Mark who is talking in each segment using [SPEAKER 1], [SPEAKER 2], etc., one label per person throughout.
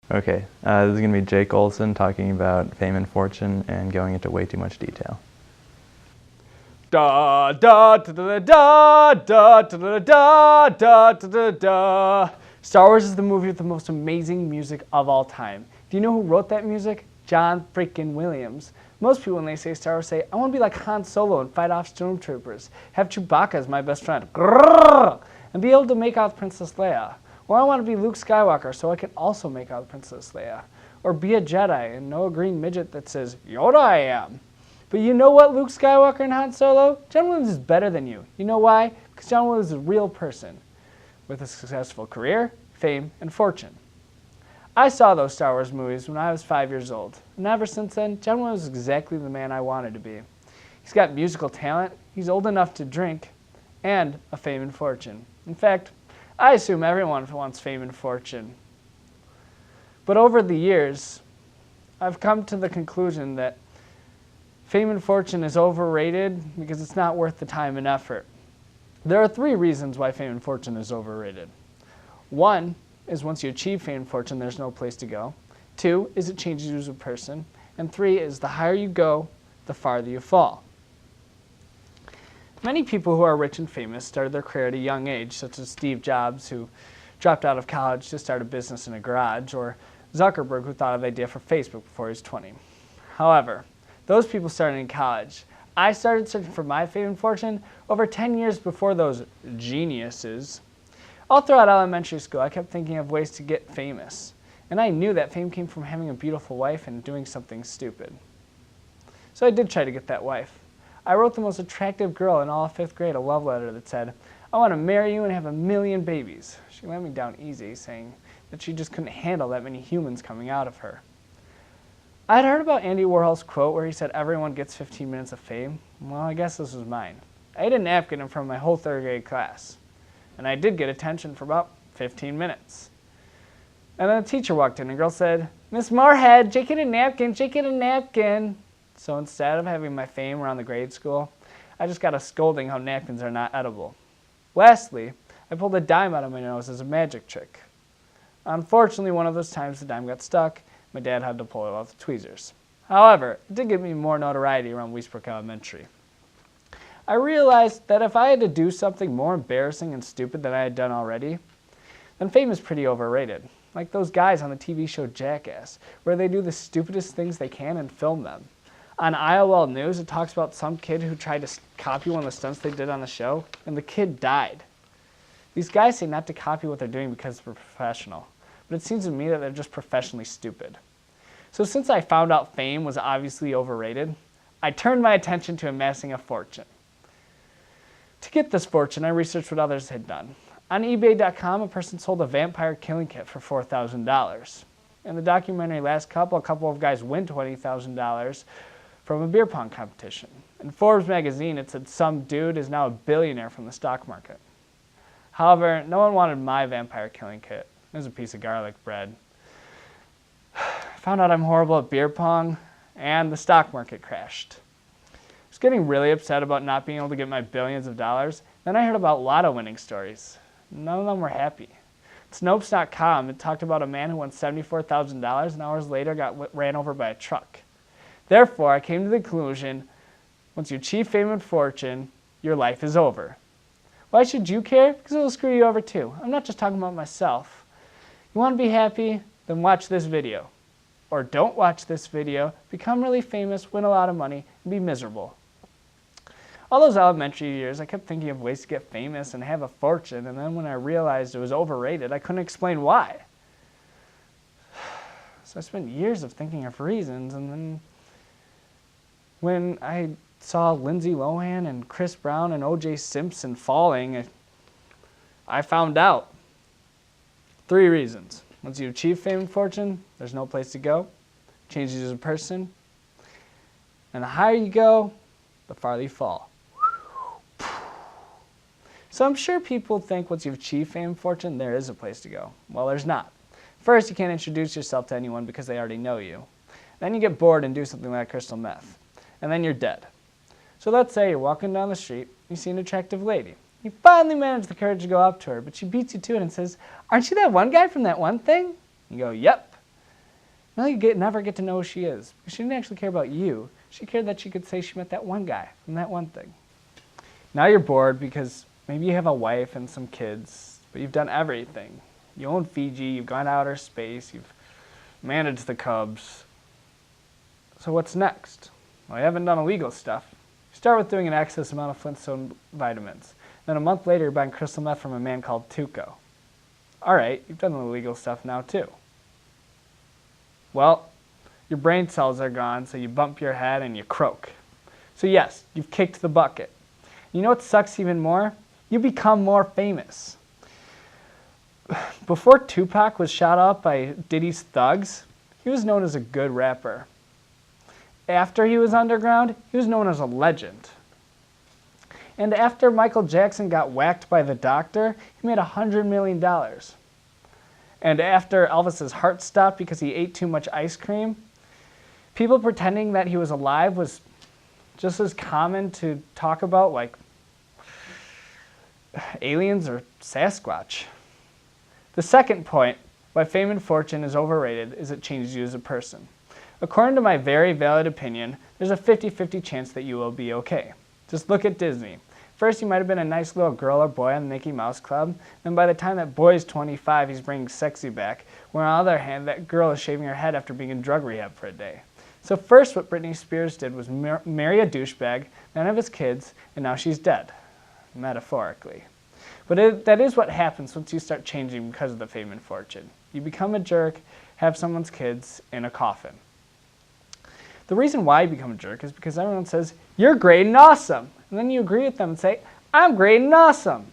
[SPEAKER 1] Okay, this is going to be Jake Olsen talking about fame and fortune and going into way too much detail.
[SPEAKER 2] Da da da da da da da da da da da. Star Wars is the movie with the most amazing music of all time. Do you know who wrote that music? John freaking Williams. Most people, when they say Star Wars, say, I want to be like Han Solo and fight off stormtroopers, have Chewbacca as my best friend, and be able to make out with Princess Leia. Or I want to be Luke Skywalker so I can also make out with Princess Leia. Or be a Jedi and know a green midget that says, Yoda I am. But you know what, Luke Skywalker and Han Solo? John Williams is better than you. You know why? Because John Williams is a real person with a successful career, fame, and fortune. I saw those Star Wars movies when I was 5 years old. And ever since then, John Williams is exactly the man I wanted to be. He's got musical talent, he's old enough to drink, and a fame and fortune. In fact, I assume everyone wants fame and fortune. But over the years, I've come to the conclusion that fame and fortune is overrated because it's not worth the time and effort. There are 3 reasons why fame and fortune is overrated. 1 is once you achieve fame and fortune, there's no place to go. 2 is it changes you as a person. And 3 is the higher you go, the farther you fall. Many people who are rich and famous started their career at a young age, such as Steve Jobs, who dropped out of college to start a business in a garage, or Zuckerberg, who thought of the idea for Facebook before he was 20. However, those people started in college. I started searching for my fame and fortune over 10 years before those geniuses. All throughout elementary school, I kept thinking of ways to get famous. And I knew that fame came from having a beautiful wife and doing something stupid. So I did try to get that wife. I wrote the most attractive girl in all of 5th grade a love letter that said, I want to marry you and have 1,000,000 babies. She let me down easy, saying that she just couldn't handle that many humans coming out of her. I had heard about Andy Warhol's quote where he said everyone gets 15 minutes of fame. Well, I guess this was mine. I ate a napkin in front of my whole 3rd grade class. And I did get attention for about 15 minutes. And then a teacher walked in and a girl said, Miss Moorhead, Jake ate a napkin, Jake ate a napkin. So instead of having my fame around the grade school, I just got a scolding how napkins are not edible. Lastly, I pulled a dime out of my nose as a magic trick. Unfortunately, one of those times the dime got stuck. My dad had to pull it out with tweezers. However, it did give me more notoriety around Wiesbrook Elementary. I realized that if I had to do something more embarrassing and stupid than I had done already, then fame is pretty overrated. Like those guys on the TV show Jackass, where they do the stupidest things they can and film them. On IOL News, it talks about some kid who tried to copy one of the stunts they did on the show, and the kid died. These guys say not to copy what they're doing because they're professional, but it seems to me that they're just professionally stupid. So since I found out fame was obviously overrated, I turned my attention to amassing a fortune. To get this fortune, I researched what others had done. On eBay.com, a person sold a vampire killing kit for $4,000. In the documentary Last Couple, a couple of guys win $20,000 from a beer pong competition. In Forbes magazine, it said some dude is now a billionaire from the stock market. However, no one wanted my vampire killing kit. It was a piece of garlic bread. I found out I'm horrible at beer pong, and the stock market crashed. I was getting really upset about not being able to get my billions of dollars. Then I heard about lotto winning stories. None of them were happy. Snopes.com, it talked about a man who won $74,000 and hours later got ran over by a truck. Therefore, I came to the conclusion, once you achieve fame and fortune, your life is over. Why should you care? Because it will screw you over too. I'm not just talking about myself. You want to be happy? Then watch this video. Or don't watch this video, become really famous, win a lot of money, and be miserable. All those elementary years, I kept thinking of ways to get famous and have a fortune, and then when I realized it was overrated, I couldn't explain why. So I spent years of thinking of reasons, and then when I saw Lindsay Lohan and Chris Brown and O.J. Simpson falling, I found out 3 reasons. Once you achieve fame and fortune, there's no place to go. It changes you as a person. And the higher you go, the farther you fall. So I'm sure people think once you've achieved fame and fortune, there is a place to go. Well, there's not. First, you can't introduce yourself to anyone because they already know you. Then you get bored and do something like crystal meth. And then you're dead. So let's say you're walking down the street, you see an attractive lady. You finally manage the courage to go up to her, but she beats you to it and says, "Aren't you that one guy from that one thing?" You go, "Yep." really never get to know who she is. She didn't actually care about you. She cared that she could say she met that one guy from that one thing. Now you're bored because maybe you have a wife and some kids, but you've done everything. You own Fiji, you've gone to outer space, you've managed the Cubs. So what's next? Well, you haven't done illegal stuff. You start with doing an excess amount of Flintstone vitamins. Then a month later, you're buying crystal meth from a man called Tuco. All right, you've done the illegal stuff now too. Well, your brain cells are gone, so you bump your head and you croak. So yes, you've kicked the bucket. You know what sucks even more? You become more famous. Before Tupac was shot up by Diddy's thugs, he was known as a good rapper. After he was underground, he was known as a legend. And after Michael Jackson got whacked by the doctor, he made $100 million. And after Elvis's heart stopped because he ate too much ice cream, people pretending that he was alive was just as common to talk about like aliens or Sasquatch. The second point, why fame and fortune is overrated, is it changes you as a person. According to my very valid opinion, there's a 50-50 chance that you will be okay. Just look at Disney. First, you might have been a nice little girl or boy on the Mickey Mouse Club, and by the time that boy is 25, he's bringing sexy back, where on the other hand, that girl is shaving her head after being in drug rehab for a day. So first, what Britney Spears did was marry a douchebag, then have his kids, and now she's dead, metaphorically. But that is what happens once you start changing because of the fame and fortune. You become a jerk, have someone's kids in a coffin. The reason why you become a jerk is because everyone says, you're great and awesome. And then you agree with them and say, I'm great and awesome.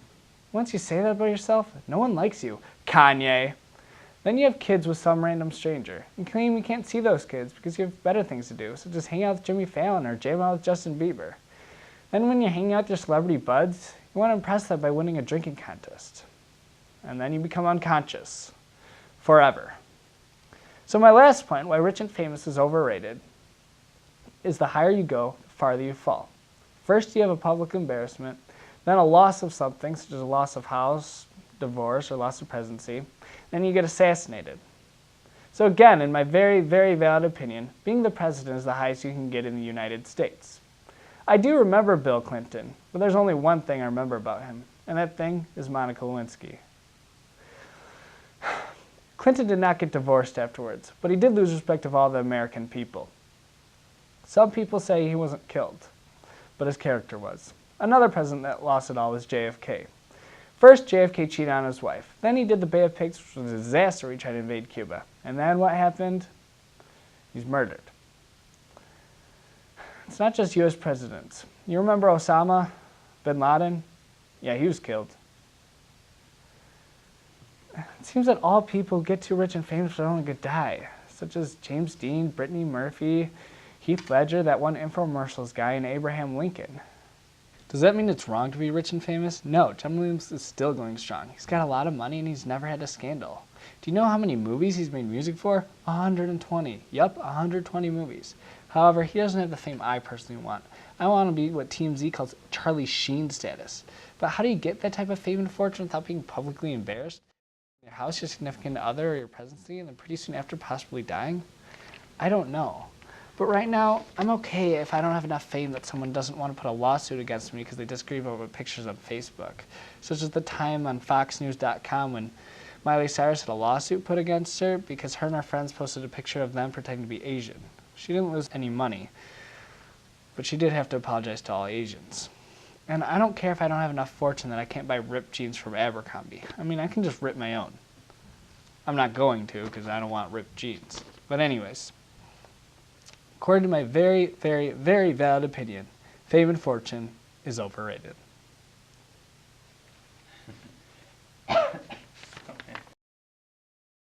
[SPEAKER 2] Once you say that about yourself, no one likes you, Kanye. Then you have kids with some random stranger. You claim you can't see those kids because you have better things to do, so just hang out with Jimmy Fallon or jam out with Justin Bieber. Then when you hang out with your celebrity buds, you want to impress them by winning a drinking contest. And then you become unconscious. Forever. So my last point, why rich and famous is overrated, is the higher you go, the farther you fall. First you have a public embarrassment, then a loss of something, such as a loss of house, divorce, or loss of presidency, then you get assassinated. So again, in my very, very valid opinion, being the president is the highest you can get in the United States. I do remember Bill Clinton, but there's only one thing I remember about him, and that thing is Monica Lewinsky. Clinton did not get divorced afterwards, but he did lose respect of all the American people. Some people say he wasn't killed, but his character was. Another president that lost it all was JFK. First, JFK cheated on his wife. Then he did the Bay of Pigs, which was a disaster. He tried to invade Cuba. And then what happened? He's murdered. It's not just U.S. presidents. You remember Osama bin Laden? Yeah, he was killed. It seems that all people get too rich and famous are only going to die, such as James Dean, Brittany Murphy, Heath Ledger, that one infomercials guy, and Abraham Lincoln. Does that mean it's wrong to be rich and famous? No, John Williams is still going strong. He's got a lot of money and he's never had a scandal. Do you know how many movies he's made music for? 120. Yup, 120 movies. However, he doesn't have the fame I personally want. I want to be what TMZ calls Charlie Sheen status. But how do you get that type of fame and fortune without being publicly embarrassed? Your house, your significant other, or your presidency, and then pretty soon after possibly dying? I don't know. But right now, I'm okay if I don't have enough fame that someone doesn't want to put a lawsuit against me because they disagree over pictures on Facebook. Such as the time on FoxNews.com when Miley Cyrus had a lawsuit put against her because her and her friends posted a picture of them pretending to be Asian. She didn't lose any money, but she did have to apologize to all Asians. And I don't care if I don't have enough fortune that I can't buy ripped jeans from Abercrombie. I mean, I can just rip my own. I'm not going to because I don't want ripped jeans. But anyways, according to my very, very, very valid opinion, fame and fortune is overrated.